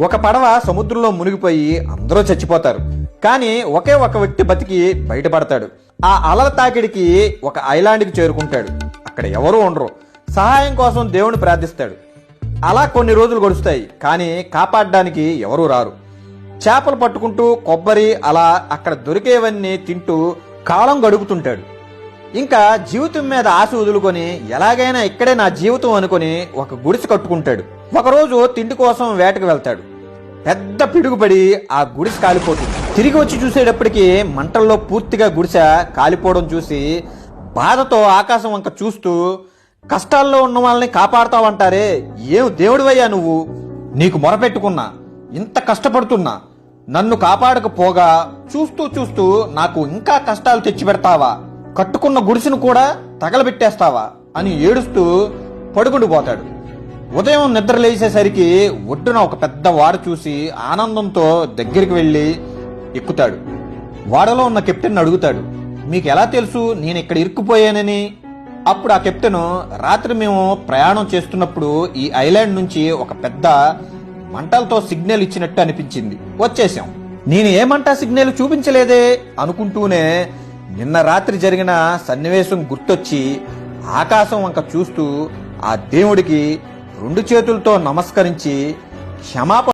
ఒక పడవ సముద్రంలో మునిగిపోయి అందరూ చచ్చిపోతారు. కానీ ఒకే ఒక వ్యక్తి బతికి బయటపడతాడు. ఆ అలల తాకిడికి ఒక ఐలాండ్కి చేరుకుంటాడు. అక్కడ ఎవరూ ఉండరు. సహాయం కోసం దేవుని ప్రార్థిస్తాడు. అలా కొన్ని రోజులు గడుస్తాయి. కానీ కాపాడడానికి ఎవరూ రారు. చేపలు పట్టుకుంటూ కొబ్బరి అలా అక్కడ దొరికేవన్నీ తింటూ కాలం గడుపుతుంటాడు. ఇంకా జీవితం మీద ఆశ వదులుకొని ఎలాగైనా ఇక్కడే నా జీవితం అనుకుని ఒక గుడిసె కట్టుకుంటాడు. ఒకరోజు తిండి కోసం వేటకు వెళ్తాడు. పెద్ద పిడుగుపడి ఆ గుడిసె కాలిపోతుంది. తిరిగి వచ్చి చూసేటప్పటికి మంటల్లో పూర్తిగా గుడిసె కాలిపోవడం చూసి బాధతో ఆకాశం వంక చూస్తూ, కష్టాల్లో ఉన్న వాళ్ళని కాపాడతావంటారే, ఏం దేవుడివయ్యా నువ్వు? నీకు మొరపెట్టుకున్నా, ఇంత కష్టపడుతున్నా, నన్ను కాపాడకపోగా చూస్తూ చూస్తూ నాకు ఇంకా కష్టాలు తెచ్చిపెడతావా? కట్టుకున్న గుడిసెను కూడా తగలబెట్టేస్తావా అని ఏడుస్తూ పడుకుండిపోతాడు. ఉదయం నిద్ర లేచేసరికి ఒడ్డున ఒక పెద్ద వాడ చూసి ఆనందంతో దగ్గరికి వెళ్ళి ఎక్కుతాడు. వాడలో ఉన్న కెప్టెన్ అడుగుతాడు, మీకు ఎలా తెలుసు నేను ఇక్కడ ఇరుక్కుపోయానని? అప్పుడు ఆ కెప్టెన్, రాత్రి మేము ప్రయాణం చేస్తున్నప్పుడు ఈ ఐలాండ్ నుంచి ఒక పెద్ద మంటలతో సిగ్నల్ ఇచ్చినట్టు అనిపించింది, వచ్చేసాం. నేను ఏమంటా సిగ్నల్ చూపించలేదే అనుకుంటూనే నిన్న రాత్రి జరిగిన సన్నివేశం గుర్తొచ్చి ఆకాశం వంక చూస్తూ ఆ దేవుడికి 2 చేతులతో నమస్కరించి క్షమాపణ